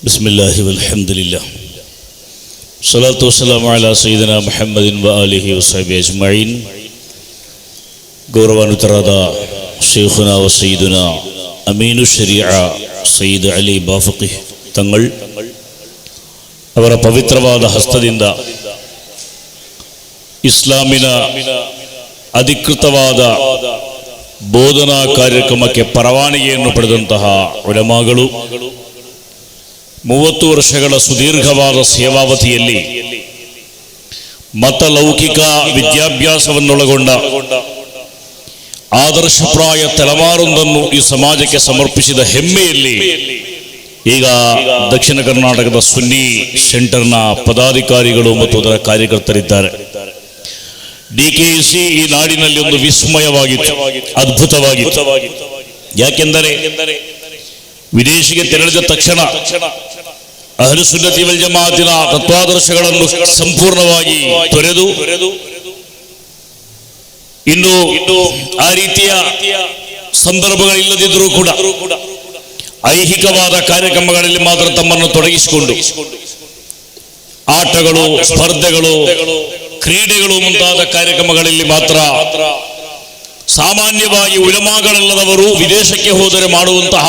ಬಿಸ್ಮಿಲ್ಲಾಹಿ ವಲ್ಹಮ್ದುಲಿಲ್ಲಾಹ್ ಸಲಾತು ವಸ್ಸಲಾಮು ಅಲಾ ಸಯ್ಯಿದಿನಾ ಮುಹಮ್ಮದಿನ್ ವ ಆಲಿಹಿ ವಸಹಬಿಹಿ ಅಜ್ಮഈನ್. ಗೌರವಾನ್ವಿತರಾದ ಶೇಖುನಾ ವ ಸಯ್ಯಿದುನಾ ಅಮೀನು ಶರೀಅ ಸಯ್ಯಿದ್ ಅಲಿ ಬಾಫಕಿ ತಂಗಳ್ ಅವರ ಪವಿತ್ರವಾದ ಹಸ್ತದಿಂದ ಇಸ್ಲಾಮಿನ ಅಧಿಕೃತವಾದ ಬೋಧನಾ ಕಾರ್ಯಕ್ರಮಕ್ಕೆ ಪರವಾನಗಿಯನ್ನು ಪಡೆದಂತಹ ಉಲಮಾಗಳು 30 ವರ್ಷಗಳ ಸುದೀರ್ಘವಾದ ಸೇವಾವಧಿಯಲ್ಲಿ ಮತಲೌಕಿಕ ವಿದ್ಯಾಭ್ಯಾಸವನ್ನೊಳಗೊಂಡ ಆದರ್ಶಪ್ರಾಯ ತಲೆಮಾರೊಂದನ್ನು ಈ ಸಮಾಜಕ್ಕೆ ಸಮರ್ಪಿಸಿದ ಹೆಮ್ಮೆಯಲ್ಲಿ ಈಗ ದಕ್ಷಿಣ ಕರ್ನಾಟಕದ ಸುನ್ನಿ ಸೆಂಟರ್ನ ಪದಾಧಿಕಾರಿಗಳು ಮತ್ತು ಅದರ ಕಾರ್ಯಕರ್ತರಿದ್ದಾರೆ. ಡಿಕೆಸಿ ಈ ನಾಡಿನಲ್ಲಿ ಒಂದು ವಿಸ್ಮಯವಾಗಿತ್ತು, ಅದ್ಭುತವಾಗಿತ್ತು. ಯಾಕೆಂದರೆ ವಿದೇಶಿಗೆ ತೆರಳಿದ ತಕ್ಷಣ ಅಹ್ಲು ಸುನ್ನತಿ ವಲ್ ಜಮಾಅತಿನ ತತ್ವಾದರ್ಶಗಳನ್ನು ಸಂಪೂರ್ಣವಾಗಿ ತೊರೆದು ಇನ್ನು ಆ ರೀತಿಯ ಸಂದರ್ಭಗಳಿಲ್ಲದಿದ್ದರೂ ಕೂಡ ಐಹಿಕವಾದ ಕಾರ್ಯಕ್ರಮಗಳಲ್ಲಿ ಮಾತ್ರ ತಮ್ಮನ್ನು ತೊಡಗಿಸಿಕೊಂಡು ಆಟಗಳು, ಸ್ಪರ್ಧೆಗಳು, ಕ್ರೀಡೆಗಳು ಮುಂತಾದ ಕಾರ್ಯಕ್ರಮಗಳಲ್ಲಿ ಮಾತ್ರ ಸಾಮಾನ್ಯವಾಗಿ ಉಲಮಾಗಳಲ್ಲದವರು ವಿದೇಶಕ್ಕೆ ಹೋದರೆ ಮಾಡುವಂತಹ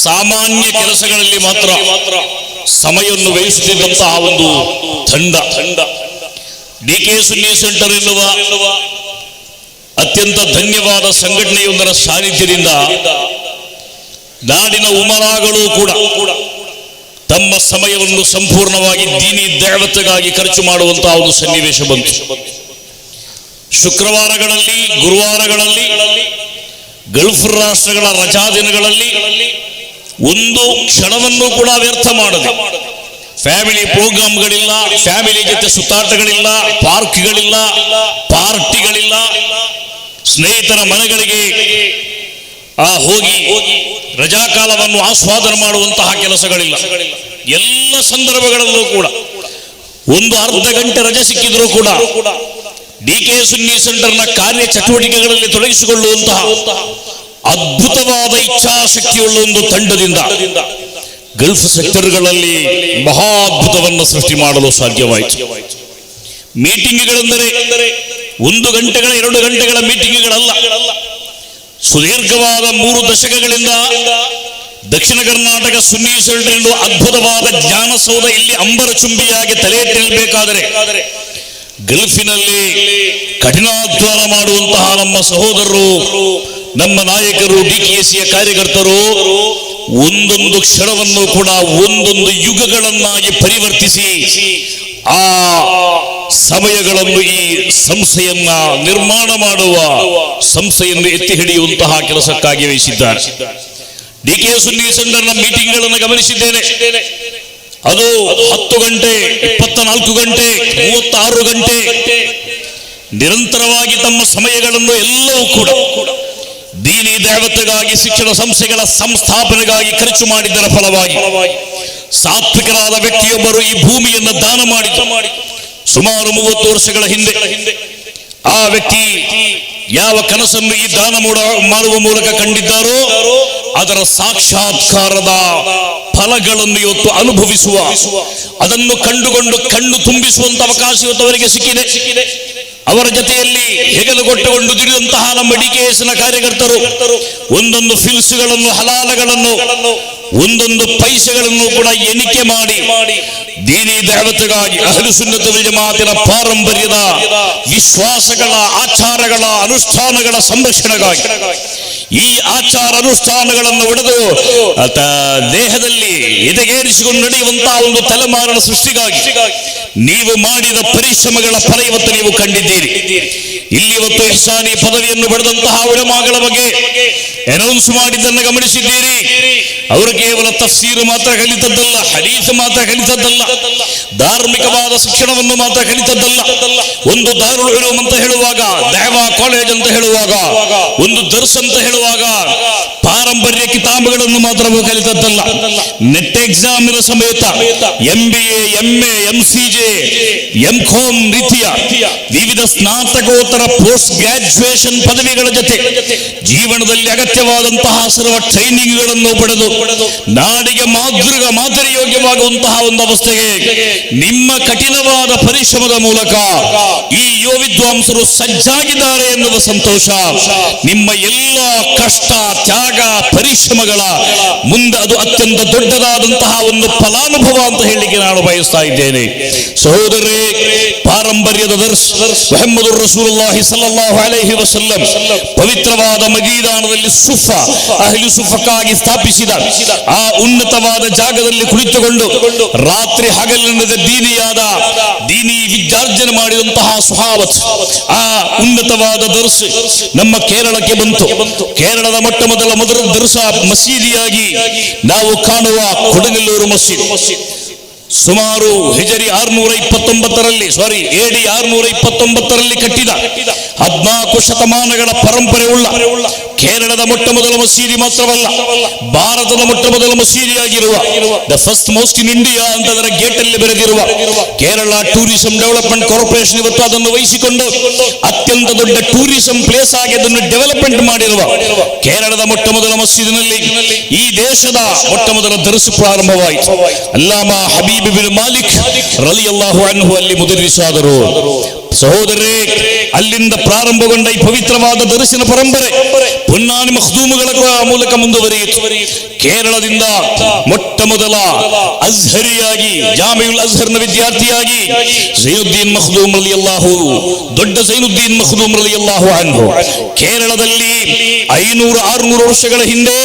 ಸಾಮಾನ್ಯ ಕೆಲಸಗಳಲ್ಲಿ ಮಾತ್ರ ಸಮಯವನ್ನು ವ್ಯಯಿಸುತ್ತಿದ್ದಂತಹ ಒಂದು ತಂಡ ಡಿಕೆ ಸುನ್ನಿ ಸೆಂಟರ್ ಎನ್ನುವ ಅತ್ಯಂತ ಧನ್ಯವಾದ ಸಂಘಟನೆಯೊಂದರ ಸಾನ್ನಿಧ್ಯದಿಂದ ನಾಡಿನ ಉಮರಾಗಳು ಕೂಡ ತಮ್ಮ ಸಮಯವನ್ನು ಸಂಪೂರ್ಣವಾಗಿ ದೀನಿ ದಾವತ್ಗಾಗಿ ಖರ್ಚು ಮಾಡುವಂತಹ ಒಂದು ಸನ್ನಿವೇಶ ಬಂತು. ಶುಕ್ರವಾರಗಳಲ್ಲಿ, ಗುರುವಾರಗಳಲ್ಲಿ, ಗಲ್ಫ್ ರಾಷ್ಟ್ರಗಳ ರಜಾ ದಿನಗಳಲ್ಲಿ ಒಂದು ಕ್ಷಣವನ್ನು ಕೂಡ ವ್ಯರ್ಥ ಮಾಡದೆ ಫ್ಯಾಮಿಲಿ ಪ್ರೋಗ್ರಾಮ್ಗಳಿಲ್ಲ, ಫ್ಯಾಮಿಲಿ ಜೊತೆ ಸುತ್ತಾಟಗಳಿಲ್ಲ, ಪಾರ್ಕ್ಗಳಿಲ್ಲ, ಪಾರ್ಟಿಗಳಿಲ್ಲ, ಸ್ನೇಹಿತರ ಮನೆಗಳಿಗೆ ಹೋಗಿ ರಜಾಕಾಲವನ್ನು ಆಸ್ವಾದನೆ ಮಾಡುವಂತಹ ಕೆಲಸಗಳಿಲ್ಲ. ಎಲ್ಲ ಸಂದರ್ಭಗಳಲ್ಲೂ ಕೂಡ ಒಂದು ಅರ್ಧ ಗಂಟೆ ರಜೆ ಸಿಕ್ಕಿದ್ರೂ ಕೂಡ ಡಿಕೆ ಸುನ್ನಿ ಸೆಂಟರ್ನ ಕಾರ್ಯ ಚಟುವಟಿಕೆಗಳಲ್ಲಿ ತೊಡಗಿಸಿಕೊಳ್ಳುವಂತಹ ಅದ್ಭುತವಾದ ಇಚ್ಛಾಶಕ್ತಿಯುಳ್ಳ ಒಂದು ತಂಡದಿಂದ ಗಲ್ಫ್ ಸೆಕ್ಟರ್ಗಳಲ್ಲಿ ಮಹಾ ಅದ್ಭುತವನ್ನು ಸೃಷ್ಟಿ ಮಾಡಲು ಸಾಧ್ಯವಾಯಿತು. ಮೀಟಿಂಗ್ಗಳೆಂದರೆ 1 ಗಂಟೆಗಳ 2 ಗಂಟೆಗಳ ಮೀಟಿಂಗ್ಗಳಲ್ಲ. ಸುದೀರ್ಘವಾದ 3 ದಶಕಗಳಿಂದ ದಕ್ಷಿಣ ಕರ್ನಾಟಕ ಸುನ್ನಿ ಸೆಂಟರ್ ಎನ್ನುವ ಅದ್ಭುತವಾದ ಜ್ಞಾನಸೌಧ ಇಲ್ಲಿ ಅಂಬರಚುಂಬಿಯಾಗಿ ತಲೆ ಎತ್ತಬೇಕಾದರೆ ಗಲ್ಫಿನಲ್ಲಿ ಕಠಿಣಾಧ್ವಾನ ಮಾಡುವಂತಹ ನಮ್ಮ ಸಹೋದರರು, ನಮ್ಮ ನಾಯಕರು, ಡಿಕೆಸಿಯ ಕಾರ್ಯಕರ್ತರು ಒಂದೊಂದು ಕ್ಷಣವನ್ನು ಕೂಡ ಒಂದೊಂದು ಯುಗಗಳನ್ನಾಗಿ ಪರಿವರ್ತಿಸಿ ಆ ಸಮಯಗಳನ್ನು ಈ ಸಂಸ್ಥೆಯನ್ನ ನಿರ್ಮಾಣ ಮಾಡುವ, ಸಂಸ್ಥೆಯನ್ನು ಎತ್ತಿ ಹಿಡಿಯುವಂತಹ ಕೆಲಸಕ್ಕಾಗಿ ವಹಿಸಿದ್ದಾರೆ. ಡಿಕೆ ಸುನ್ನಿ ಸೆಂಟರ್ನ ಮೀಟಿಂಗ್ಗಳನ್ನು ಗಮನಿಸಿದ್ದೇನೆ. ಅದು 10 ಗಂಟೆ, 24 ಗಂಟೆ, 36 ಗಂಟೆ ನಿರಂತರವಾಗಿ ತಮ್ಮ ಸಮಯಗಳನ್ನು ಎಲ್ಲವೂ ಕೂಡ ದೀನಿ ದಾವತ್ಗಾಗಿ, ಶಿಕ್ಷಣ ಸಂಸ್ಥೆಗಳ ಸಂಸ್ಥಾಪನೆಗಾಗಿ ಖರ್ಚು ಮಾಡಿದ್ದರ ಫಲವಾಗಿ ಸಾತ್ವಿಕರಾದ ವ್ಯಕ್ತಿಯೊಬ್ಬರು ಈ ಭೂಮಿಯನ್ನು ದಾನ ಮಾಡಿದ್ದು ಸುಮಾರು 30 ವರ್ಷಗಳ ಹಿಂದೆ. ಆ ವ್ಯಕ್ತಿ ಯಾವ ಕನಸನ್ನು ಈ ದಾನ ಮಾಡುವ ಮೂಲಕ ಕಂಡಿದ್ದಾರೋ ಅದರ ಸಾಕ್ಷಾತ್ಕಾರದ ಫಲಗಳನ್ನು ಇವತ್ತು ಅನುಭವಿಸುವ, ಅದನ್ನು ಕಂಡುಕೊಂಡು ಕಣ್ಣು ತುಂಬಿಸುವಂತ ಅವಕಾಶ ಇವತ್ತು ಅವರಿಗೆ ಸಿಕ್ಕಿದೆ. ಅವರ ಜೊತೆಯಲ್ಲಿ ಹೆಗಲುಗೊಟ್ಟುಕೊಂಡು ದುಡಿದಂತಹ ನಮ್ಮ ಡಿಕೆಎಸ್ನ ಕಾರ್ಯಕರ್ತರು ಒಂದೊಂದು ಫಿಲ್ಸ್ಗಳನ್ನು, ಹಲಾಲಗಳನ್ನು, ಒಂದೊಂದು ಪೈಸೆಗಳನ್ನು ಕೂಡ ಎಣಿಕೆ ಮಾಡಿ ದೀನಿ ದಾವತ್ಗಾಗಿ ಅಹ್ಲು ಸುನ್ನತ್ ವಲ್ ಜಮಾಅತಿನ ಪಾರಂಪರ್ಯದ ವಿಶ್ವಾಸಗಳ, ಆಚಾರಗಳ, ಅನುಷ್ಠಾನಗಳ ಸಂರಕ್ಷಣೆಗಾಗಿ ಈ ಆಚಾರ ಅನುಷ್ಠಾನಗಳನ್ನು ಒಡೆದು ದೇಹದಲ್ಲಿ ಎದೆಗೇರಿಸಿಕೊಂಡು ನಡೆಯುವಂತಹ ಒಂದು ತಲೆಮಾರಿನ ಸೃಷ್ಟಿಗಾಗಿ ನೀವು ಮಾಡಿದ ಪರಿಶ್ರಮಗಳ ಫಲ ಇವತ್ತು ನೀವು ಕಂಡಿದ್ದೀರಿ. ಇಲ್ಲಿ ಇವತ್ತು ಇಹ್ಸಾನಿ ಪದವಿಯನ್ನು ಪಡೆದಂತಹ ಉಲಮಾಗಳ ಬಗ್ಗೆ ಅನೌನ್ಸ್ ಮಾಡಿದ್ದನ್ನು ಗಮನಿಸಿದ್ದೀರಿ. ಅವರು ಕೇವಲ ತಫ್ಸೀರು ಮಾತ್ರ ಕಲಿತದ್ದಲ್ಲ, ಹದೀಸ್ ಮಾತ್ರ ಕಲಿತದ್ದಲ್ಲ, ಧಾರ್ಮಿಕವಾದ ಶಿಕ್ಷಣವನ್ನು ಮಾತ್ರ ಕಲಿತದ್ದಲ್ಲ. ಒಂದು ದಾರುಲ್ ಉಲೂಮ್ ಅಂತ ಹೇಳುವಾಗ, ದಾವಾ ಕಾಲೇಜ್ ಅಂತ ಹೇಳುವಾಗ, ಒಂದು ದರ್ಸ್ ಅಂತ ಹೇಳುವಾಗ ಪಾರಂಪರ್ಯ ಕಿತಾಬುಗಳನ್ನು ಮಾತ್ರ ಕಲಿತದ್ದಲ್ಲ, ನೆಟ್ ಎಕ್ಸಾಮಿನ ಸಮೇತ MBA, MA, MCJ, MCom ರೀತಿಯ ವಿವಿಧ ಸ್ನಾತಕೋತ್ತರ ಪೋಸ್ಟ್ ಗ್ರಾಜುಯೇಷನ್ ಪದವಿಗಳ ಜೊತೆ ಜೀವನದಲ್ಲಿ ಅಗತ್ಯವಾದಂತಹ ಸರ್ವ ಟ್ರೈನಿಂಗ್ಗಳನ್ನು ಪಡೆದು ನಾಡಿಗೆ ಮಾದರಿ ಯೋಗ್ಯವಾಗುವಂತಹ ಒಂದು ಅವಸ್ಥೆಗೆ ನಿಮ್ಮ ಕಠಿಣವಾದ ಪರಿಶ್ರಮದ ಮೂಲಕ ಈ ಯುವ ವಿದ್ವಾಂಸರು ಸಜ್ಜಾಗಿದ್ದಾರೆ ಎನ್ನುವ ಸಂತೋಷ. ನಿಮ್ಮ ಎಲ್ಲ ಕಷ್ಟ, ತ್ಯಾಗ, ಪರಿಶ್ರಮಗಳ ಮುಂದೆ ಅದು ಅತ್ಯಂತ ದೊಡ್ಡದಾದಂತಹ ಒಂದು ಫಲಾನುಭವ ಅಂತ ಹೇಳಲಿಕ್ಕೆ ನಾನು ಬಯಸ್ತಾ ಇದ್ದೇನೆ. ಸಹೋದರರೇ, ಪಾರಂಪರ್ಯದ ದರ್ಸ್ ಮುಹಮ್ಮದ್ ರಸೂಲುಲ್ಲಾಹಿ ಸಲ್ಲಲ್ಲಾಹು ಅಲೈಹಿ ವಸಲ್ಲಂ ಪವಿತ್ರವಾದ ಮದೀನಾದಲ್ಲಿ ಸುಫಾ ಅಹ್ಲು ಸುಫಕ್ಕಾಗಿ ಸ್ಥಾಪಿಸಿದ ಆ ಉನ್ನತವಾದ ಜಾಗದಲ್ಲಿ ಕುಳಿತುಕೊಂಡು ರಾತ್ರಿ ಹಗಲಿನದ ದೀನಿ ವಿದ್ಯಾರ್ಜನೆ ಮಾಡಿದಂತಹ ಸ್ವಹಾವತ್ ಆ ಉನ್ನತವಾದ ದರ್ಸ್ ನಮ್ಮ ಕೇರಳಕ್ಕೆ ಬಂತು. ಕೇರಳದ ಮೊಟ್ಟ ಮೊದಲ ದರ್ಸ ಮಸೀದಿಯಾಗಿ ನಾವು ಕಾಣುವ ಕೊಡಗಲ್ಲೂರು ಮಸೀದಿ ಸುಮಾರು ಹಿಜರಿ 629ರಲ್ಲಿ AD 629ರಲ್ಲಿ ಕಟ್ಟಿದ 14 ಶತಮಾನಗಳ ಪರಂಪರೆ ಉಳ್ಳ ಕೇರಳದ ಮೊಟ್ಟ ಮೊದಲ ಮಸೀದಿ ಮಾತ್ರವಲ್ಲ, ಭಾರತದ ಮೊಟ್ಟ ಮೊದಲ ಮಸೀದಿಯಾಗಿರುವ the first most in India ಅಂತ ಅದರ ಗೇಟ್ ಅಲ್ಲಿ ಬರೆದಿರುವ ಕೇರಳ ಟೂರಿಸಂ ಡೆವಲಪ್ಮೆಂಟ್ ಕಾರ್ಪೊರೇಷನ್ ಇವತ್ತು ಅದನ್ನು ವಹಿಸಿಕೊಂಡು ಅತ್ಯಂತ ದೊಡ್ಡ ಟೂರಿಸಂ ಪ್ಲೇಸ್ ಆಗಿ ಅದನ್ನು ಡೆವಲಪ್ಮೆಂಟ್ ಮಾಡಿರುವ ಕೇರಳದ ಮೊಟ್ಟ ಮೊದಲ ಮಸೀದಿನಲ್ಲಿ ಈ ದೇಶದ ಮೊಟ್ಟ ಮೊದಲ ದರ್ಸ್ ಪ್ರಾರಂಭವಾಯಿತು. ಅಲ್ಲಾಮಾ ಹಬೀಬ್ ಬಿನ್ ಮಾಲಿಕ್ ರಲಿಯಲ್ಲಾಹು ಅನ್ಹು ಅಲ್ಲಿ ಮುದರಿಸಾದರು. ಸಹೋದರರೇ, ಅಲ್ಲಿಂದ ಪ್ರಾರಂಭಗೊಂಡ ಈ ಪವಿತ್ರವಾದ ದರ್ಶನ ಪರಂಪರೆ ಪುನ್ನಾನಿ ಮಖ್ದೂಮುಗಳ ಮೂಲಕ ಮುಂದುವರಿಯಿತು. ಕೇರಳದಿಂದ ಮೊಟ್ಟ ಮೊದಲ ಅಜ್ಹರಿಯಾಗಿ ಜಾಮಿಯುಲ್ ಅಜ್ಹರ್ನ ವಿದ್ಯಾರ್ಥಿಯಾಗಿ ಝೈನುದ್ದೀನ್ ಮಖ್ದೂಮ್ ರಲಿಯಲ್ಲಾಹು ದೊಡ್ಡ ಝೈನುದ್ದೀನ್ ಮಖ್ದೂಮ್ ರಲಿಯಲ್ಲಾಹು ಅನ್ಹು ಕೇರಳದಲ್ಲಿ 500-600 ವರ್ಷಗಳ ಹಿಂದೆ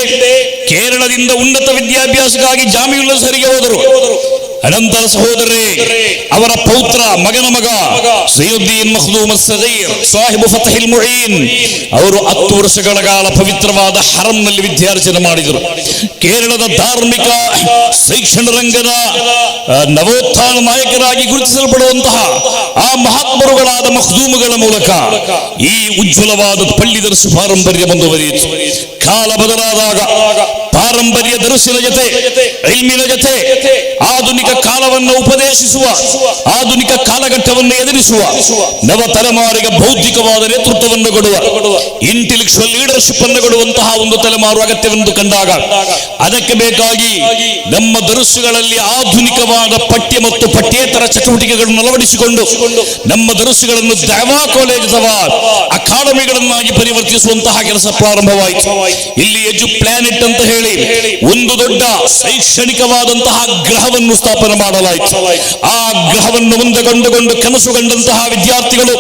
ಕೇರಳದಿಂದ ಉನ್ನತ ವಿದ್ಯಾಭ್ಯಾಸಕ್ಕಾಗಿ ಜಾಮಿಯುಲ್ ಅಜ್ಹರಿಗೆ ಹೋದರು. ಅನಂತರ ಸಹೋದರರೇ, ಅವರ ಪೌತ್ರ ಮಗನ ಮಗ ಝೈನುದ್ದೀನ್ ಮಖ್ದೂಮ್ ಅಸ್-ಸಗೀರ್ ಸಾಹಿಬು ಫತ್ಹಿಲ್ ಮುഈನ್ ಅವರು 10 ವರ್ಷಗಳ ಕಾಲ ಪವಿತ್ರವಾದ ಹರಂನಲ್ಲಿ ವಿದ್ಯಾರ್ಜನೆ ಮಾಡಿದರು. ಕೇರಳದ ಧಾರ್ಮಿಕ ಶೈಕ್ಷಣ ರಂಗದ ನವೋತ್ಥಾನ ನಾಯಕರಾಗಿ ಗುರುತಿಸಲ್ಪಡುವಂತಹ ಆ ಮಹಾತ್ಮರುಗಳಾದ ಮಖ್ದೂಮುಗಳ ಮೂಲಕ ಈ ಉಜ್ವಲವಾದ ಪಳ್ಳಿ ದರ್ಸ್ ಪಾರಂಪರ್ಯ ಮುಂದುವರಿಯಿತು. ಕಾಲ ಬದಲಾದಾಗ ಪಾರಂಪರ್ಯ ದರ್ಶನ ಜೊತೆ ಇಲ್ಮಿನ ಜೊತೆ ಆಧುನಿಕ ಕಾಲವನ್ನು ಉಪದೇಶಿಸುವ, ಆಧುನಿಕ ಕಾಲಘಟ್ಟವನ್ನು ಎದುರಿಸುವ ನವ ತಲೆಮಾರಿಗೆ ಬೌದ್ಧಿಕವಾದ ನೇತೃತ್ವವನ್ನು ಕೊಡುವ, ಇಂಟೆಲೆಕ್ಚುವಲ್ ಲೀಡರ್ಶಿಪ್ ಅನ್ನು ಕೊಡುವಂತಹ ಒಂದು ತಲೆಮಾರು ಅಗತ್ಯವೆಂದು ಕಂಡಾಗ ಅದಕ್ಕೆ ಬೇಕಾಗಿ ನಮ್ಮ ದರ್ಸುಗಳಲ್ಲಿ ಆಧುನಿಕವಾದ ಪಠ್ಯ ಮತ್ತು ಪಠ್ಯೇತರ ಚಟುವಟಿಕೆಗಳನ್ನು ಅಳವಡಿಸಿಕೊಂಡು ನಮ್ಮ ದರ್ಸುಗಳನ್ನು ದಾವಾ ಕಾಲೇಜ್ ಅಥವಾ ಅಕಾಡೆಮಿಗಳನ್ನಾಗಿ ಪರಿವರ್ತಿಸುವಂತಹ ಕೆಲಸ ಪ್ರಾರಂಭವಾಯಿತು. ಇಲ್ಲಿ ಎಜು ಪ್ಲಾನೆಟ್ ಅಂತ ಹೇಳಿ ಒಂದು ದೊಡ್ಡ ಶೈಕ್ಷಣಿಕವಾದಂತಹ ಗ್ರಹವನ್ನು ಸ್ಥಾಪನೆ ಮಾಡಲಾಯಿತು. ಆ ಗ್ರಹವನ್ನು ಮುಂದೆ ಕೊಂಡುಕೊಂಡು ಕನಸುಗೊಂಡಂತಹ ವಿದ್ಯಾರ್ಥಿಗಳು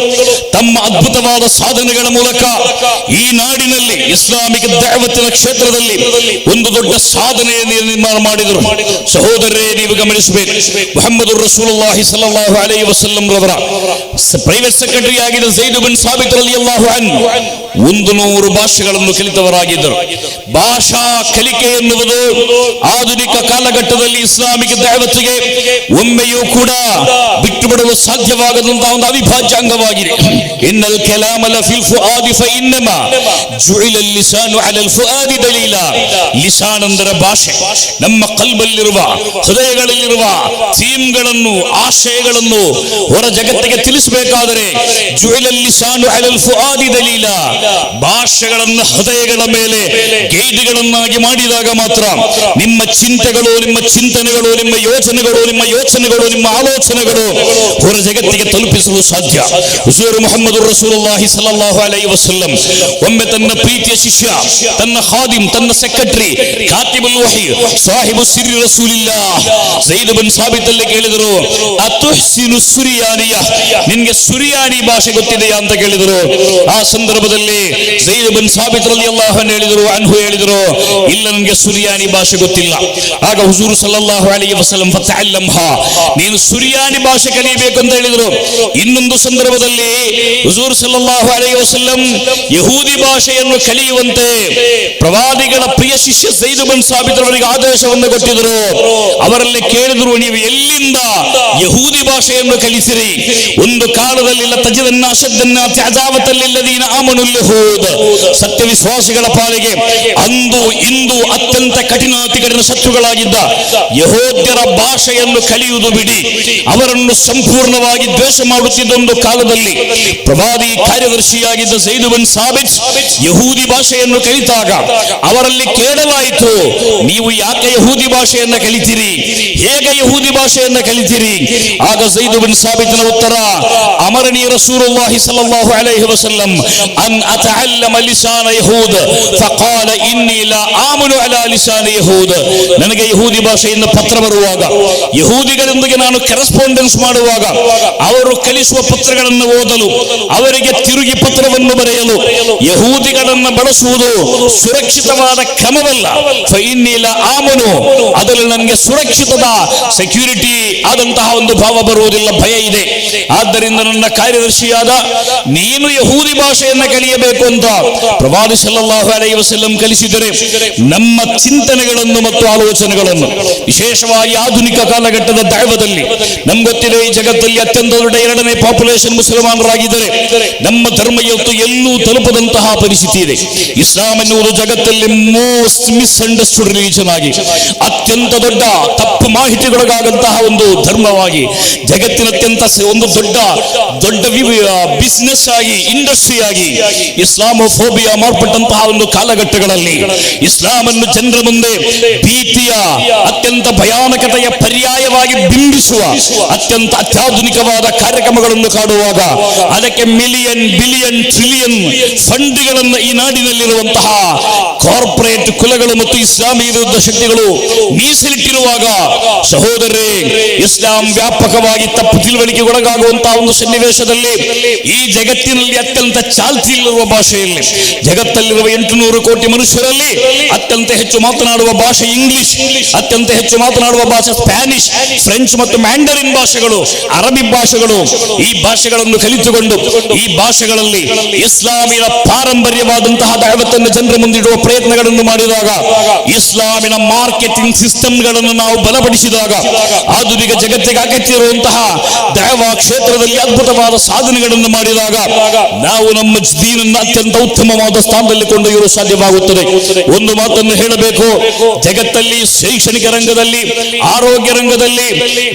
ತಮ್ಮ ಅದ್ಭುತವಾದ ಸಾಧನೆಗಳ ಮೂಲಕ ಈ ನಾಡಿನಲ್ಲಿ ಇಸ್ಲಾಮಿಕ ದಾವತ್ತಿನ ಕ್ಷೇತ್ರದಲ್ಲಿ ಒಂದು ದೊಡ್ಡ ಸಾಧನೆಯನ್ನು ನಿರ್ಮಾಣ ಮಾಡಿದರು. ಸಹೋದರರೇ, ನೀವು ಗಮನಿಸಬೇಕು, ಮುಹಮ್ಮದ್ ರಸೂಲುಲ್ಲಾಹಿ ಸಲ್ಲಲ್ಲಾಹು ಅಲೈಹಿ ವಸಲ್ಲಂ ರವರ ಪ್ರೈವೇಟ್ ಸೆಕ್ರೆಟರಿ ಆಗಿದ್ದ ಝೈದ್ ಬಿನ್ ಸಾಬಿತ್ ರಲಿಯಲ್ಲಾಹು ಅನ್ಹು 100 ಭಾಷೆಗಳನ್ನು ಕಲಿತವರಾಗಿದ್ದರು. ಭಾಷಾ ಕಲಿಕೆ ಎನ್ನುವುದು ಆಧುನಿಕ ಕಾಲಘಟ್ಟದಲ್ಲಿ ಇಸ್ಲಾಮಿಕ ದಾವತ್ತಿಗೆ ಒಮ್ಮೆಯೂ ಕೂಡ ಬಿಟ್ಟು ಬಿಡಲು ಸಾಧ್ಯವಾಗದಂತಹ ಒಂದು ಅವಿಭಾಜ್ಯ ಅಂಗವಾಗಿದೆ. ಇನ್ನಲ್ ಕಲಾಮ ಲಫಿಲ್ ಫುಆದಿ ಫಇನ್ನಮಾ ಜುಇಲಲ್ ಲಿಸಾನು ಅಲಲ್ ಫುಆದಿ ದಲೀಲಾ. ಲಿಸಾನ್ ಅಂದರೆ ಭಾಷೆ. ನಮ್ಮ ಕಲ್ಬಲ್ಲಿರುವ, ಹೃದಯಗಳಲ್ಲಿರುವ ಥೀಮ್ಗಳನ್ನು, ಆಶಯಗಳನ್ನು ಹೊರ ಜಗತ್ತಿಗೆ ತಿಳಿಸಬೇಕಾದರೆ ಜುಇಲಲ್ ಲಿಸಾನು ಅಲಲ್ ಫುಆದಿ ದಲೀಲಾ, ಭಾಷೆಗಳನ್ನು ಹೃದಯಗಳ ಮೇಲೆ ಗೈಡ್ಗಳನ್ನಾಗಿ ಮಾಡಿದಾಗ ಮಾತ್ರ ನಿಮ್ಮ ಚಿಂತೆಗಳು, ನಿಮ್ಮ ಚಿಂತನೆಗಳು, ನಿಮ್ಮ ಯೋಚನೆಗಳು, ನಿಮ್ಮ ಆಲೋಚನೆಗಳು ಹೊರ ಜಗತ್ತಿಗೆ ತಲುಪಿಸಲು ಸಾಧ್ಯ. ಹುಜೂರ್ ಮುಹಮ್ಮದ್ ರಸೂಲುಲ್ಲಾಹಿ ಸಲ್ಲಲ್ಲಾಹು ಅಲೈಹಿ ವಸಲ್ಲಂ ಒಮ್ಮೆ ತನ್ನ ಪ್ರೀತಿಯ ಶಿಷ್ಯ, ತನ್ನ ಖಾದಿಮ್, ತನ್ನ ಸೆಕ್ರೆಟರಿ, ಕಾತಿಬುಲ್ ವಹಿ, ಸಾಹಿಬು ಸಿರ್ರಿ ರಸೂಲಿಲ್ಲಾಹ್ ಝೈದ್ ಬಿನ್ ಸಾಬಿತ್ ಅಲ್ಲಿ ಕೇಳಿದರು, ಅತುಹ್ಸಿನು ಸುರಿಯಾನಿಯ, ನಿನ್ಗೆ ಸುರಿಯಾನಿ ಭಾಷೆ ಗೊತ್ತಿದೆಯಾ ಅಂತ ಕೇಳಿದರು. ಆ ಸಂದರ್ಭದಲ್ಲಿ ಝೈದ್ ಬಿನ್ ಸಾಬಿತ್ ರಲಿಯಲ್ಲಾಹು ಅನ್ಹು ಹೇಳಿದರು, ಇಲ್ಲ, ನನಗೆ ಸುರಿಯಾನಿ ಭಾಷೆ ಗೊತ್ತಿಲ್ಲ. ಆಗ ಹುಜೂರ್ ಸಲ್ಲಲ್ಲಾಹು ಅಲೈಹಿ ವಸಲ್ಲಂ ಫತಅಲ್ಲಮ್ಹಾ, ನೀನು ಸುರಿಯಾನಿ ಭಾಷೆ ಕಲಿಯಬೇಕು ಅಂತ ಹೇಳಿದರು. ಇನ್ನೊಂದು ಸಂದರ್ಭದಲ್ಲಿ ಹುಜೂರ್ ಸಲ್ಲಲ್ಲಾಹು ಅಲೈಹಿ ವಸಲ್ಲಂ ಯಹೂದಿ ಭಾಷೆಯನ್ನು ಕಲಿಯುವಂತೆ ಪ್ರವಾದಿಗಳ ಪ್ರಿಯ ಶಿಷ್ಯ ಝೈದ್ ಬಿನ್ ಸಾಬಿತ್ ಅವರಿಗೆ ಆದೇಶವನ್ನು ಕೊಟ್ಟಿದ್ದರು. ಅವರಲ್ಲಿ ಕೇಳಿದರು, ನೀವು ಎಲ್ಲಿಂದ ಯಹೂದಿ ಭಾಷೆಯನ್ನು ಕಲಿಸಿರಿ? ಒಂದು ಕಾಲದಲ್ಲಿ ತಜಿದನ್ನ ಅಶದ್ದನ್ನ ಅದಾವತಲ್ಲಿಲ್ಲದೀನ ಆಮನುಲ್ ಯಹೂದ್, ಸತ್ಯವಿಶ್ವಾಸಿಗಳ ಪಾಲಿಗೆ ಅಂದು ಇಂದು ಅತ್ಯಂತ ಕಠಿಣ ಶತ್ರುಗಳಾಗಿದ್ದ ಯಹೂದ್ಯರ ಭಾಷೆಯನ್ನು ಕಲಿಯುವುದು ಬಿಡಿ, ಅವರನ್ನು ಸಂಪೂರ್ಣವಾಗಿ ದ್ವೇಷ ಮಾಡುತ್ತಿದ್ದೊಂದು ಕಾಲದಲ್ಲಿ ಪ್ರವಾದಿ ಕಾರ್ಯದರ್ಶಿಯಾಗಿದ್ದ ಝೈದ್ ಬಿನ್ ಸಾಬಿತ್ ಯಹೂದಿ ಭಾಷೆಯನ್ನು ಕಲಿತಾಗ ಅವರಲ್ಲಿ ಕೇಳಲಾಯಿತು, ನೀವು ಯಾಕೆ ಯಹೂದಿ ಭಾಷೆಯನ್ನು ಕಲಿತೀರಿ, ಹೇಗೆ ಯಹೂದಿ ಭಾಷೆಯನ್ನು ಕಲಿತೀರಿ? ಆಗ ಝೈದ್ ಬಿನ್ ಸಾಬಿತ್ನ ಉತ್ತರ, ಅಮರನಿ ರಸೂಲುಲ್ಲಾಹಿ ಸಲ್ಲಲ್ಲಾಹು ಅಲೈಹಿ ವಸಲ್ಲಂ ಅನ್ ಅತಅಲ್ಲಮ ಲಿಸಾನ ಯಹೂದ್ ಫಕಾಲ ಇನ್ನಿ ಲಾ ಆಮನು ಅಲಾ ಲಿಸಾನ ಯಹೂದ್. ನನಗೆ ಯಹೂದಿ ಭಾಷೆಯಿಂದ ಪತ್ರ ಬರುವಾಗ, ಯಹೂದಿಗಳೊಂದಿಗೆ ನಾನು ಕರೆಸ್ಪಾಂಡೆನ್ಸ್ ಮಾಡುವಾಗ ಅವರು ಕಲಿಸುವ ಪತ್ರಗಳನ್ನು ಓದಲು, ಅವರಿಗೆ ತಿರುಗಿ ಪತ್ರವನ್ನು ಬರೆಯಲು ಯಹೂದಿಗಳನ್ನು ಬಳಸುವುದು ಸುರಕ್ಷಿತವಾದ ಕ್ರಮವಲ್ಲ. ಫಇನ್ನಿ ಲಾ ಆಮನು, ಅದರಲ್ಲಿ ನನಗೆ ಸುರಕ್ಷಿತದ ಸೆಕ್ಯೂರಿಟಿ ಆದಂತಹ ಒಂದು ಭಾವ ಬರುವುದಿಲ್ಲ, ಭಯ ಇದೆ. ಆದ್ದರಿಂದ ನನ್ನ ಕಾರ್ಯದರ್ಶಿಯಾದ ನೀನು ಯಹೂದಿ ಭಾಷೆಯನ್ನು ಕಲಿಯಬೇಕು ಅಂತ ಪ್ರವಾದಿ ಸಲ್ಲಲ್ಲಾಹು ಅಲೈಹಿ ವಸಲ್ಲಂ ಕಲಿಸಿದರೆ ನಮ್ಮ ಚಿಂತನೆಗಳನ್ನು ಮತ್ತು ಆಲೋಚನೆಗಳನ್ನು, ವಿಶೇಷವಾಗಿ ಆಧುನಿಕ ಕಾಲಘಟ್ಟದ ದಾವದಲ್ಲಿ ನಮ್ಗೊತ್ತಿದೆ, ಈ ಜಗತ್ತಲ್ಲಿ ಅತ್ಯಂತ ದೊಡ್ಡ 2ನೇ ಪಾಪ್ಯುಲೇಷನ್ ಮುಸಲ್ಮಾನರಾಗಿದ್ದರೆ ನಮ್ಮ ಧರ್ಮ ಇವತ್ತು ಎಲ್ಲೂ ತಲುಪದಂತಹ ಪರಿಸ್ಥಿತಿ ಇದೆ. ಇಸ್ಲಾಂ ಎನ್ನುವುದು ಜಗತ್ತಲ್ಲಿ ಮೋಸ್ಟ್ ಮಿಸ್ಅಂಡರ್ಸ್ಟುಡ್ ರಿಲಿಜನ್ ಆಗಿ, ಅತ್ಯಂತ ದೊಡ್ಡ ತಪ್ಪು ಮಾಹಿತಿಗೊಳಗಾದಂತಹ ಒಂದು ಧರ್ಮವಾಗಿ, ಜಗತ್ತಿನ ಅತ್ಯಂತ ಒಂದು ದೊಡ್ಡ ಬಿಸಿನೆಸ್ ಆಗಿ, ಇಂಡಸ್ಟ್ರಿ ಆಗಿ ಇಸ್ಲಾಮೋಫೋಬಿಯಾ ಮಾರ್ಪಟ್ಟಂತಹ ಒಂದು ಕಾಲಘಟ್ಟಗಳಲ್ಲಿ ಇಸ್ಲಾಂ ಅನ್ನು ಜನರ ಮುಂದೆ ಭೀತಿಯ, ಅತ್ಯಂತ ಭಯಾನಕತೆಯ ಪರ್ಯಾಯವಾಗಿ ಬಿಂಬಿಸುವ ಅತ್ಯಂತ ಅತ್ಯಾಧುನಿಕವಾದ ಕಾರ್ಯಕ್ರಮಗಳನ್ನು ಕಾಡುವಾಗ ಅದಕ್ಕೆ ಮಿಲಿಯನ್, ಬಿಲಿಯನ್, ಟ್ರಿಲಿಯನ್ ಫಂಡ್ಗಳನ್ನು ಈ ನಾಡಿನಲ್ಲಿರುವಂತಹ ಕಾರ್ಪೊರೇಟ್ ಕುಲಗಳು ಮತ್ತು ಇಸ್ಲಾಮಿ ವಿರುದ್ಧ ಶಕ್ತಿಗಳು ಮೀಸಲಿಟ್ಟಿರುವಾಗ, ಸಹೋದರರೇ, ಇಸ್ಲಾಂ ವ್ಯಾಪಕವಾಗಿ ತಪ್ಪು ತಿಳುವಳಿಕೆ ಒಳಗಾಗುವಂತಹ ಒಂದು ಸನ್ನಿವೇಶದಲ್ಲಿ ಈ ಜಗತ್ತಿನಲ್ಲಿ ಅತ್ಯಂತ ಚಾಲ್ತಿಯಲ್ಲಿರುವ ಭಾಷೆಯಲ್ಲಿ, ಜಗತ್ತಲ್ಲಿರುವ 800 ಕೋಟಿ ಮನುಷ್ಯರಲ್ಲಿ ಅತ್ಯಂತ ಹೆಚ್ಚು ಮಾತನಾಡುವ ಭಾಷೆ ಇಂಗ್ಲಿಷ್, ಅತ್ಯಂತ ಹೆಚ್ಚು ಮಾತನಾಡುವ ಭಾಷೆ ಸ್ಪ್ಯಾನಿಷ್, ಫ್ರೆಂಚ್ ಮತ್ತು ಮ್ಯಾಂಡರಿನ್ ಭಾಷೆಗಳು, ಅರಬಿ ಭಾಷೆಗಳು. ಈ ಭಾಷೆಗಳನ್ನು ಕಲಿತುಕೊಂಡು ಈ ಭಾಷೆಗಳಲ್ಲಿ ಇಸ್ಲಾಮಿನ ಪಾರಂಪರ್ಯವಾದಂತಹ ದಾವತ್ತನ್ನು ಜನರ ಮುಂದಿಡುವ ಪ್ರಯತ್ನಗಳನ್ನು ಮಾಡಿದಾಗ, ಇಸ್ಲಾಮಿನ ಮಾರ್ಕೆಟಿಂಗ್ ಸಿಸ್ಟಮ್ಗಳನ್ನು ನಾವು ಬಲಪಡಿಸಿದಾಗ, ಆಧುನಿಕ ಜಗತ್ತಿಗೆ ಅಗತ್ಯ ಇರುವಂತಹ ದಾವಾ ಕ್ಷೇತ್ರದಲ್ಲಿ ಅದ್ಭುತವಾದ ಸಾಧನೆಗಳನ್ನು ಮಾಡಿದಾಗ ನಾವು ನಮ್ಮ ದೀನನ್ನು ಅತ್ಯಂತ ಉತ್ತಮವಾದ ಸ್ಥಾನದಲ್ಲಿ ಕೊಂಡೊಯ್ಯಲು ಸಾಧ್ಯವಾಗುತ್ತದೆ. ಒಂದು ಮಾತನ್ನು ಹೇಳಬೇಕು, ಜಗತ್ತಲ್ಲಿ ಶೈಕ್ಷಣಿಕ ರಂಗದಲ್ಲಿ, ಆರೋಗ್ಯ ರಂಗದಲ್ಲಿ,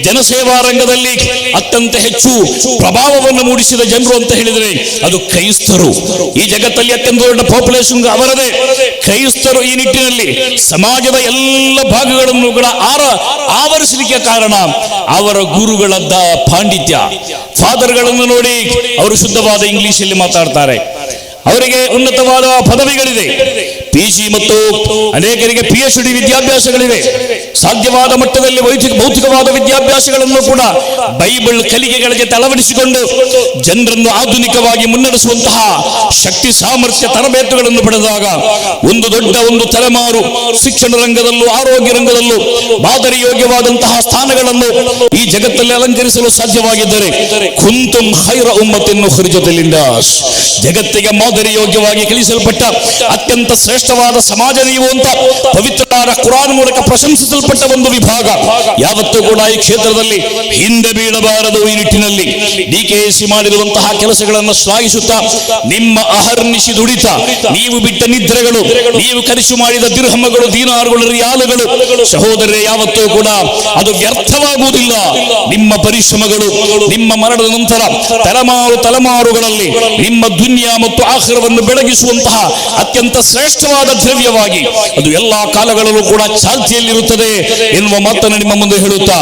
ಜನಸೇವಾ ರಂಗದಲ್ಲಿ ಅತ್ಯಂತ ಹೆಚ್ಚು ಪ್ರಭಾವವನ್ನು ಮೂಡಿಸಿದ ಜನರು ಅಂತ ಹೇಳಿದರೆ ಅದು ಕ್ರೈಸ್ತರು. ಈ ಜಗತ್ತಲ್ಲಿ ಅತ್ಯಂತ ದೊಡ್ಡ ಪಾಪ್ಯುಲೇಷನ್ ಅವರದೇ. ಕ್ರೈಸ್ತರು ಈ ನಿಟ್ಟಿನಲ್ಲಿ ಸಮಾಜದ ಎಲ್ಲ ಭಾಗಗಳನ್ನು ಕೂಡ ಆವರಿಸಲಿಕ್ಕೆ ಕಾರಣ ಅವರ ಗುರುಗಳ ಪಾಂಡಿತ್ಯ. ಫಾದರ್ಗಳನ್ನು ನೋಡಿ, ಅವರು ಶುದ್ಧವಾದ ಇಂಗ್ಲಿಷಲ್ಲಿ ಮಾತಾಡ್ತಾರೆ, ಅವರಿಗೆ ಉನ್ನತವಾದ ಪದವಿಗಳಿದೆ, PG ಮತ್ತು ಅನೇಕರಿಗೆ PhD ವಿದ್ಯಾಭ್ಯಾಸಗಳಿವೆ. ಸಾಧ್ಯವಾದ ಮಟ್ಟದಲ್ಲಿ ಭೌತಿಕವಾದ ವಿದ್ಯಾಭ್ಯಾಸಗಳನ್ನು ಕೂಡ ಬೈಬಲ್ ಕಲಿಕೆಗಳ ಜೊತೆ ಅಳವಡಿಸಿಕೊಂಡು ಜನರನ್ನು ಆಧುನಿಕವಾಗಿ ಮುನ್ನಡೆಸುವಂತಹ ಶಕ್ತಿ, ಸಾಮರ್ಥ್ಯ, ತರಬೇತುಗಳನ್ನು ಪಡೆದಾಗ ಒಂದು ತಲೆಮಾರು ಶಿಕ್ಷಣ ರಂಗದಲ್ಲೂ ಆರೋಗ್ಯ ರಂಗದಲ್ಲೂ ಮಾದರಿ ಯೋಗ್ಯವಾದಂತಹ ಸ್ಥಾನಗಳನ್ನು ಈ ಜಗತ್ತಲ್ಲಿ ಅಲಂಕರಿಸಲು ಸಾಧ್ಯವಾಗಿದ್ದರೆ ಕುಂತುಂ ಖೈರ ಉಮ್ಮತಿನ್ ಉಖ್ರಿಜತ್ ಲಿನ್ನಾಸ್, ಜಗತ್ತಿಗೆ ಮಾದರಿ ಯೋಗ್ಯವಾಗಿ ಕಲಿಸಲ್ಪಟ್ಟ ಅತ್ಯಂತ ಶ್ರೇಷ್ಠವಾದ ಸಮಾಜ ನೀವು ಅಂತ ಪವಿತ್ರವಾದ ಕುರಾನ್ ಮೂಲಕ ಪ್ರಶಂಸಿಸಲ್ಪಟ್ಟ ಒಂದು ವಿಭಾಗ ಯಾವತ್ತೂ ಕೂಡ ಈ ಕ್ಷೇತ್ರದಲ್ಲಿ ಹಿಂದೆ ಬೀಳಬಾರದು. ಈ ನಿಟ್ಟಿನಲ್ಲಿ DKC ಮಾಡಿರುವಂತಹ ಕೆಲಸಗಳನ್ನು ಶ್ಲಾಘಿಸುತ್ತಾ, ನಿಮ್ಮ ಅಹರ್ನಿಶಿ ದುಡಿತ, ನೀವು ಬಿಟ್ಟ ನಿದ್ರೆಗಳು, ನೀವು ಖರ್ಚು ಮಾಡಿದ ದಿರ್ಹಮಗಳು, ದೀನಾರುಗಳು, ರಿಯಾಲುಗಳು, ಸಹೋದರರೇ, ಯಾವತ್ತೂ ಕೂಡ ಅದು ವ್ಯರ್ಥವಾಗುವುದಿಲ್ಲ. ನಿಮ್ಮ ಪರಿಶ್ರಮಗಳು ನಿಮ್ಮ ಮರಣದ ನಂತರ ತಲೆಮಾರುಗಳಲ್ಲಿ ನಿಮ್ಮ ದುನಿಯಾ ಮತ್ತು ಆಖಿರವನ್ನು ಬೆಳಗಿಸುವಂತಹ ಅತ್ಯಂತ ಶ್ರೇಷ್ಠವಾದ ದ್ರವ್ಯವಾಗಿ ಅದು ಎಲ್ಲಾ ಕಾಲಗಳಲ್ಲೂ ಕೂಡ ಚಾಲ್ತಿಯಲ್ಲಿರುತ್ತದೆ ಎನ್ನುವ ಮಾತನ್ನು ನಿಮ್ಮ ಮುಂದೆ ಹೇಳುತ್ತಾ,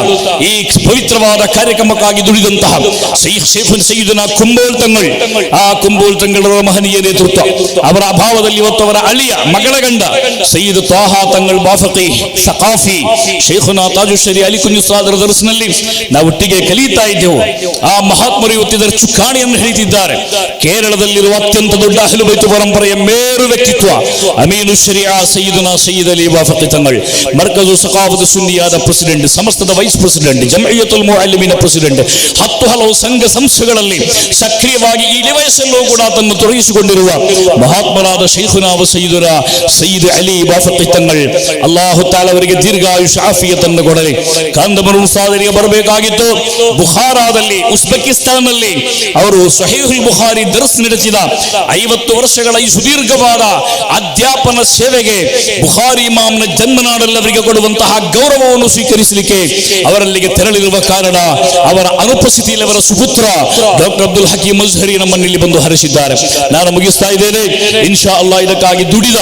ಈ ಪವಿತ್ರವಾದ ಕಾರ್ಯಕ್ರಮಕ್ಕಾಗಿ ದುಡಿದಂತಹ ಸೈಯದ್ನಾ ಕುಂಬೋಲ್ ತಂಗಳ್, ಆ ಕುಂಬೋಲ್ ತಂಗಳವರ ಮಹನೀಯ ನೇತೃತ್ವ, ಅವರ ಅಭಾವದಲ್ಲಿ ಇವತ್ತು ಅವರ ಅಳಿಯ ಮಗಳ ಗಂಡ ಸಯ್ಯದ್ ತ್ವಾಹಾ ತಂಗಳ್ ಬಾಫಕಿ ಸಕಾಫಿ ಶೇಖುನಾ ತಾಜುಶ್ಶರಿ ಅಲಿ ಕುಂಜ್ ಉಸ್ತಾದರ ದರ್ಸ್ನಲ್ಲಿ ನಾವು ಒಟ್ಟಿಗೆ ಕಲಿಯುತ್ತಾ ಇದ್ದೆವು. ಆ ಮಹಾತ್ಮರು ಇವತ್ತಿದರ ಚುಕ್ಕಾಣಿಯನ್ನು ಹಿಡಿದಿದ್ದಾರೆ. ಕೇರಳದಲ್ಲಿರುವ ಅತ್ಯಂತ ದೊಡ್ಡ ಅಹ್ಲು ಬೈತ್ ಪರಂಪರೆಯ ಮೇರು ವ್ಯಕ್ತಿತ್ವ ಅಮೀನು ಶರಿಯಾ ಸಯ್ಯದ್ನಾ ಸಯ್ಯದ್ ಅಲಿ ಬಾಫಕಿ ತಂಗಳ್, ಮರ್ಕಜು ಸಕಾಫತ್ ಸುನ್ನಿಯಾದ ಪ್ರೆಸಿಡೆಂಟ್, ಸಮಸ್ತದ ವೈಸ್ ಪ್ರೆಸಿಡೆಂಟ್, ಜಮೀ ಜಮಿಯತುಲ್ ಮುಅಲ್ಲಿಮೀನ ಪ್ರೆಸಿಡೆಂಟ್. 10 ಹಲವು ಸಂಘ ಸಂಸ್ಥೆಗಳಲ್ಲಿ ಸಕ್ರಿಯವಾಗಿ ಇಳಿ ವಯಸ್ಸಲ್ಲೂ ಕೂಡ ತನ್ನ ತೊಡಗಿಸಿಕೊಂಡಿರುವ ಮಹಾತ್ಮರಾದ ಶೈಖುನಾ ವ ಸಯ್ಯಿದುನಾ ಸಯ್ಯಿದ್ ಅಲಿ ಬಾಫಕಿ ತಂಗಳ್, ಅಲ್ಲಾಹು ತಾಲಾ ಅವರಿಗೆ ದೀರ್ಘಾಯುಷ್ ಆಫಿಯತನ್ನು ಕೊಡಲಿ. ಕಾಂದಮರು ಸಾದರಿಗೆ ಬರಬೇಕಾಗಿತ್ತು. ಬುಖಾರಾದಲ್ಲಿ, ಉಜ್ಬೆಕಿಸ್ತಾನ್ನಲ್ಲಿ ಅವರು ಸಹೀಹುಲ್ ಬುಖಾರಿ ದರ್ಸ್ ನಡೆಸಿದ 50 ವರ್ಷಗಳ ಈ ಸುದೀರ್ಘವಾದ ಅಧ್ಯಾಪನ ಸೇವೆಗೆ ಬುಖಾರಿ ಇಮಾಮ್ನ ಜನ್ಮನಾಡಲ್ಲಿ ಅವರಿಗೆ ಕೊಡುವಂತಹ ಗೌರವವನ್ನು ಸ್ವೀಕರಿಸಲಿಕ್ಕೆ ಅವರಲ್ಲಿಗೆ ತೆರಳಿರುವ ಕಾರಣ ಅವರ ಅನುಪಸ್ಥಿತಿಯಲ್ಲಿ ಅವರ ಸುಪುತ್ರ ಡಾಕ್ಟರ್ ಅಬ್ದುಲ್ ಹಕೀಂ ಅಜ್ಹರಿ ನಮ್ಮನ್ನಿಲ್ಲಿ ಬಂದು ಹರಿಸಿದ್ದಾರೆ. ನಾನು ಮುಗಿಸ್ತಾ ಇದ್ದೇನೆ. ಇನ್ಶಾ ಅಲ್ಲಾಹ್ ಇದಕ್ಕಾಗಿ ದುಡಿದ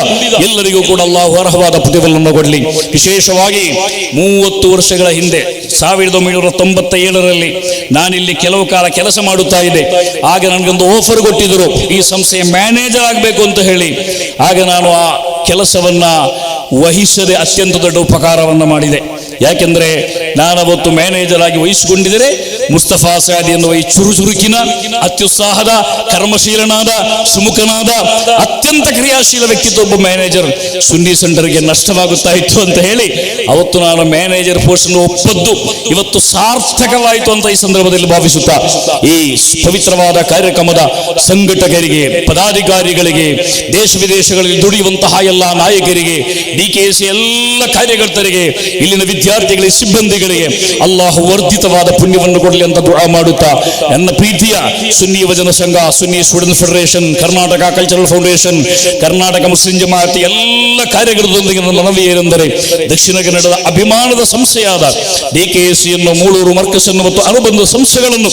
ಎಲ್ಲರಿಗೂ ಕೂಡ ಅಲ್ಲಾಹು ಅರ್ಹವಾದ ಪ್ರತಿಫಲವನ್ನು ಕೊಡಲಿ. ವಿಶೇಷವಾಗಿ 30 ವರ್ಷಗಳ ಹಿಂದೆ 1997ರಲ್ಲಿ ನಾನಿಲ್ಲಿ ಕೆಲವು ಕಾಲ ಕೆಲಸ ಮಾಡುತ್ತಾ ಇದ್ದೆ. ಆಗ ನನಗೊಂದು ಆಫರ್ ಕೊಟ್ಟಿದ್ದರು, ಈ ಸಂಸ್ಥೆಯ ಮ್ಯಾನೇಜರ್ ಆಗಬೇಕು ಅಂತ ಹೇಳಿ. ಆಗ ನಾನು ಆ ಕೆಲಸವನ್ನ ವಹಿಸದೆ ಅತ್ಯಂತ ದೊಡ್ಡ ಉಪಕಾರವನ್ನು ಮಾಡಿದೆ. ಯಾಕೆಂದ್ರೆ ನಾನು ಅವತ್ತು ಮ್ಯಾನೇಜರ್ ಆಗಿ ವಹಿಸಿಕೊಂಡಿದ್ದರೆ ಮುಸ್ತಫಾ ಸಾದಿ ಎನ್ನುವ ಈ ಚುರುಚುರುಕಿನ, ಅತ್ಯುತ್ಸಾಹದ, ಕರ್ಮಶೀಲನಾದ, ಸುಮುಖನಾದ, ಅತ್ಯಂತ ಕ್ರಿಯಾಶೀಲ ವ್ಯಕ್ತಿತ್ವ ಒಬ್ಬ ಮ್ಯಾನೇಜರ್ ಸುನ್ನಿ ಸೆಂಟರ್ಗೆ ನಷ್ಟವಾಗುತ್ತಾ ಇತ್ತು ಅಂತ ಹೇಳಿ ಅವತ್ತು ನಾನು ಮ್ಯಾನೇಜರ್ ಪೋಸ್ಟ್ ಒಪ್ಪದ್ದು ಇವತ್ತು ಸಾರ್ಥಕವಾಯಿತು ಅಂತ ಈ ಸಂದರ್ಭದಲ್ಲಿ ಭಾವಿಸುತ್ತಾ, ಈ ಪವಿತ್ರವಾದ ಕಾರ್ಯಕ್ರಮದ ಸಂಘಟಕರಿಗೆ, ಪದಾಧಿಕಾರಿಗಳಿಗೆ, ದೇಶ ವಿದೇಶಗಳಲ್ಲಿ ದುಡಿಯುವಂತಹ ಎಲ್ಲ ನಾಯಕರಿಗೆ, DKC ಎಲ್ಲ ಕಾರ್ಯಕರ್ತರಿಗೆ, ಇಲ್ಲಿನ ವಿದ್ಯಾರ್ಥಿಗಳಿಗೆ, ಸಿಬ್ಬಂದಿಗಳಿಗೆ ಅಲ್ಲಾಹು ವರ್ಧಿತವಾದ ಪುಣ್ಯವನ್ನು ಕೊಡಲಿ ಅಂತ ದುಆ ಮಾಡುತ್ತಾ, ನನ್ನ ಪ್ರೀತಿಯ ಸುನ್ನಿ ಯುವಜನ ಸಂಘ, Sunni student federation, Karnataka cultural foundation, Karnataka Muslim Jamaat ಎಲ್ಲ ಕಾರ್ಯಕರ್ತರೊಂದಿಗೆ ನನ್ನ ಮನವಿ ಏನೆಂದರೆ, ದಕ್ಷಿಣ ಕನ್ನಡದ ಅಭಿಮಾನದ ಸಂಸ್ಥೆಯಾದ DKC ಯನ್ನು, ಮೂಳೂರು ಮರ್ಕಸನ್ನು ಮತ್ತು ಅನುಬಂಧ ಸಂಸ್ಥೆಗಳನ್ನು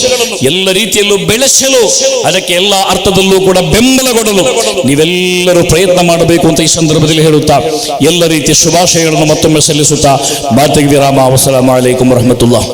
ಎಲ್ಲ ರೀತಿಯಲ್ಲೂ ಬೆಳೆಸಲು, ಅದಕ್ಕೆ ಎಲ್ಲ ಅರ್ಥದಲ್ಲೂ ಕೂಡ ಬೆಂಬಲ ಕೊಡಲು ನೀವೆಲ್ಲರೂ ಪ್ರಯತ್ನ ಮಾಡಬೇಕು ಅಂತ ಈ ಸಂದರ್ಭದಲ್ಲಿ ಹೇಳುತ್ತಾ, ಎಲ್ಲ ರೀತಿಯ ಶುಭಾಶಯಗಳನ್ನು ಮತ್ತೊಮ್ಮೆ ಸಲ್ಲಿಸುತ್ತಾ ಮಾತಿಗೆ ವಿರಾಮ. ಅಸ್ಸಲಾಮು ಅಲೈಕುಂ ವರಹಮತುಲ್ಲಾಹ್.